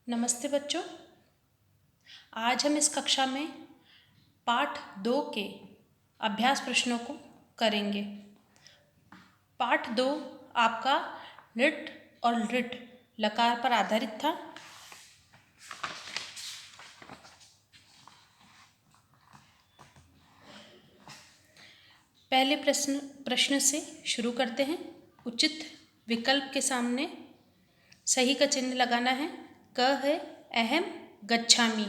नमस्ते बच्चों। आज हम इस कक्षा में पाठ 2 के अभ्यास प्रश्नों को करेंगे। पाठ 2 आपका लिट और लिट लकार पर आधारित था। पहले प्रश्न से शुरू करते हैं। उचित विकल्प के सामने सही का चिन्ह लगाना है। क है अहम गच्छामि।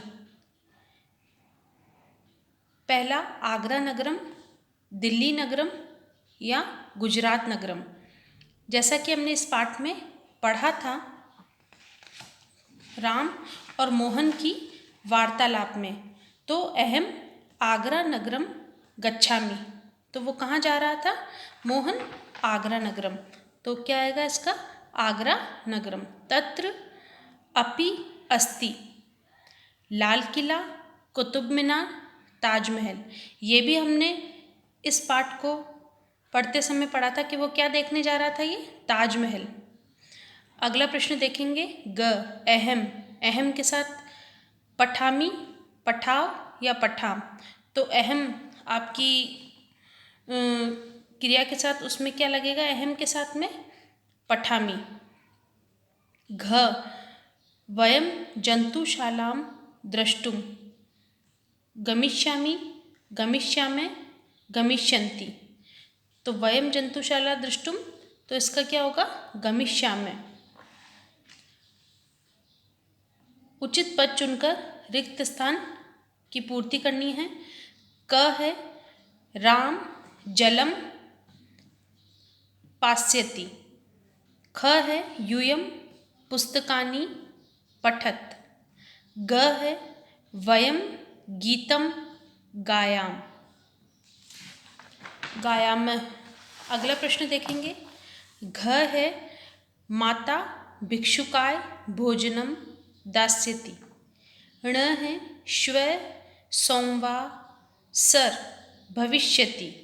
पहला आगरा नगरम, दिल्ली नगरम या गुजरात नगरम। जैसा कि हमने इस पाठ में पढ़ा था राम और मोहन की वार्तालाप में, तो अहम आगरा नगरम गच्छामि, तो वो कहाँ जा रहा था? मोहन आगरा नगरम। तो क्या आएगा इसका? आगरा नगरम। तत्र अपि अस्ति लाल किला, कुतुब मीनार, ताजमहल। ये भी हमने इस पाठ को पढ़ते समय पढ़ा था कि वो क्या देखने जा रहा था, ये ताजमहल। अगला प्रश्न देखेंगे। ग अहम, अहम के साथ पठामी, पठाव या पठाम। तो अहम आपकी क्रिया के साथ उसमें क्या लगेगा? अहम के साथ में पठामी। घ वयम जंतुशालां द्रष्टुं गमिष्यामि, गमिष्यामः, गमिष्यन्ति। तो वयम जंतुशाला द्रष्टुम, तो इसका क्या होगा? गमिष्यामः। उचित पद चुनकर रिक्त स्थान की पूर्ति करनी है। क है राम जलम पास्यति। ख है यूयम पुस्तकानि पठत। ग है वयम गीतम गायाम, गायामः। अगला प्रश्न देखेंगे। घ है माता भिक्षुकाय भोजनम दास्यति। ण है श्व सोमवासर भविष्यति।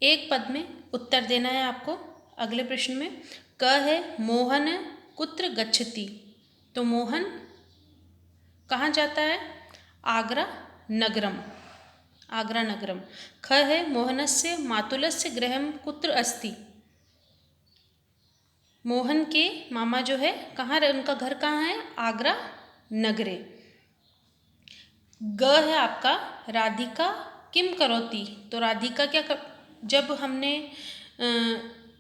एक पद में उत्तर देना है आपको अगले प्रश्न में। क है मोहन कुत्र गच्छति। तो मोहन कहाँ जाता है? आगरा नगरम, आगरा नगरम। ख है मोहनस्य मातुलस्य गृहं कुत्र अस्ति। मोहन के मामा जो है कहाँ रहे, उनका घर कहाँ है? आगरा नगरे। ग है आपका राधिका किम करोति। तो राधिका जब हमने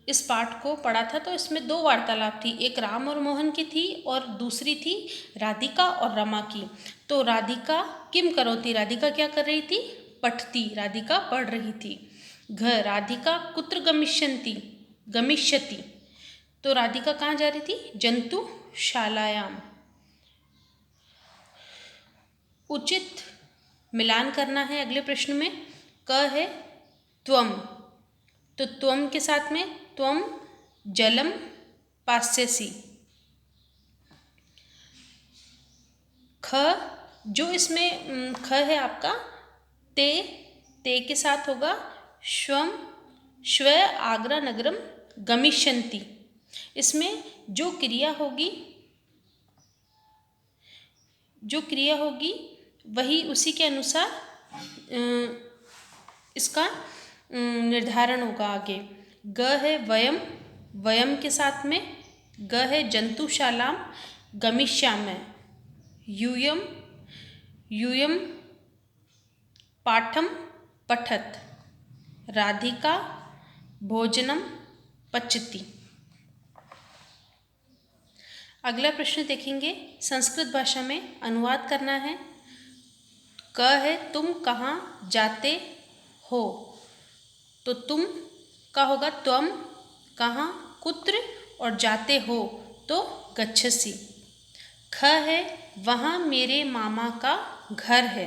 इस पाठ को पढ़ा था तो इसमें 2 वार्तालाप थी, एक राम और मोहन की थी और दूसरी थी राधिका और रमा की। तो राधिका किम करोति, राधिका क्या कर रही थी? पठती, राधिका पढ़ रही थी। घ राधिका कुत्र गमिष्यन्ति, गमिष्यति। तो राधिका कहाँ जा रही थी? जंतुशालायाम। उचित मिलान करना है अगले प्रश्न में। क है त्वम, तो त्वम के साथ में त्वम जलम पास्यसि। ख जो इसमें ख है आपका ते, ते के साथ होगा श्वम श्व आगरा नगरम गमिष्यन्ति। इसमें जो क्रिया होगी वही उसी के अनुसार इसका निर्धारण होगा आगे। ग है वयम, वयम के साथ में ग है जंतुशालाम गमिष्यामः। यूयम, यूयम पाठम पठत। राधिका भोजनम पचति। अगला प्रश्न देखेंगे। संस्कृत भाषा में अनुवाद करना है। क है तुम कहाँ जाते हो। तो तुम का होगा त्वम, कहाँ कुत्र और जाते हो तो गच्छसि। ख है वहाँ मेरे मामा का घर है।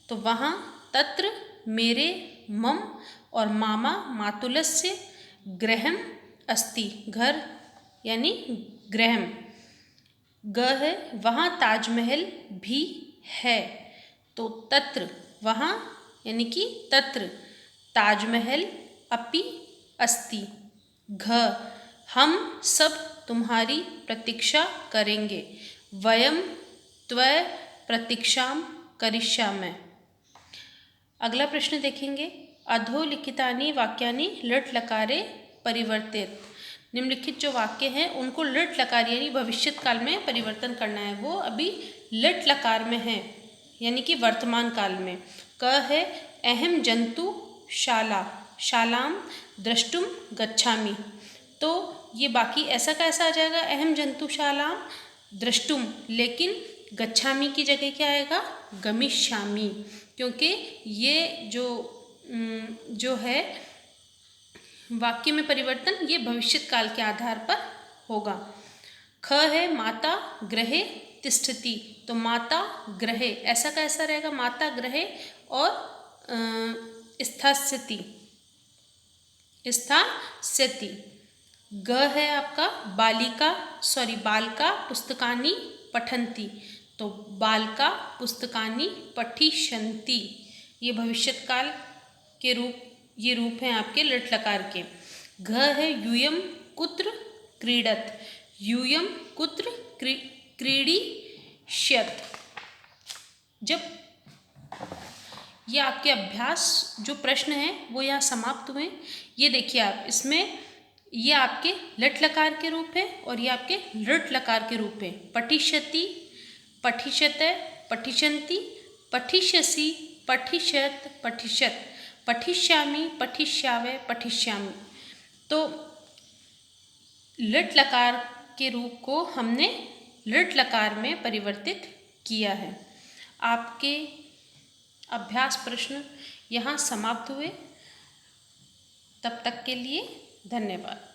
तो वहाँ तत्र मेरे मम और मामा मातुलस्य गृहम अस्ति, घर यानी गृहम। ग है वहाँ ताजमहल भी है। तो तत्र वहाँ यानी कि तत्र ताजमहल अपि अस्ति। घ हम सब तुम्हारी प्रतीक्षा करेंगे। वयम त्वय प्रतीक्षां करिष्यामः। अगला प्रश्न देखेंगे, अधोलिखितानि वाक्यानि लट् लकारे परिवर्तित। निम्नलिखित जो वाक्य हैं उनको लट् लकार यानी भविष्यत काल में परिवर्तन करना है। वो अभी लट् लकार में है यानी कि वर्तमान काल में। क है अहम जंतु शाला शालाम द्रष्टुम गच्छामि। तो ये बाकी ऐसा का ऐसा आ जाएगा, अहम जंतु शालाम द्रष्टुम, लेकिन गच्छामि की जगह क्या आएगा, गमिष्यामि, क्योंकि ये जो है वाक्य में परिवर्तन ये भविष्यत काल के आधार पर होगा। ख है माता गृहे तिष्ठति। तो माता गृहे ऐसा का ऐसा रहेगा, माता गृहे और स्थास्यति। ग है आपका बालिका पुस्तकानि पठन्ति। तो बालिका पुस्तकानि पठिष्यन्ति। ये भविष्यत काल के रूप हैं आपके लट् लकार के। घ है यूयं कुत्र क्रीडत। यूयं कुत्र क्रीडिष्यत। जब ये आपके अभ्यास जो प्रश्न हैं वो यहाँ समाप्त हुए। ये देखिए आप, इसमें ये आपके लट् लकार के रूप है और ये आपके लृट् लकार के रूप है। पठिष्यति, पठिष्यते, पठिष्यन्ति, पठिष्यसि, पठिष्यत, पठिष्यत, पठिष्यामि, पठिष्यावे, पठिष्यामि। तो लट् लकार के रूप को हमने लृट् लकार में परिवर्तित किया है। आपके अभ्यास प्रश्न यहाँ समाप्त हुए। तब तक के लिए धन्यवाद।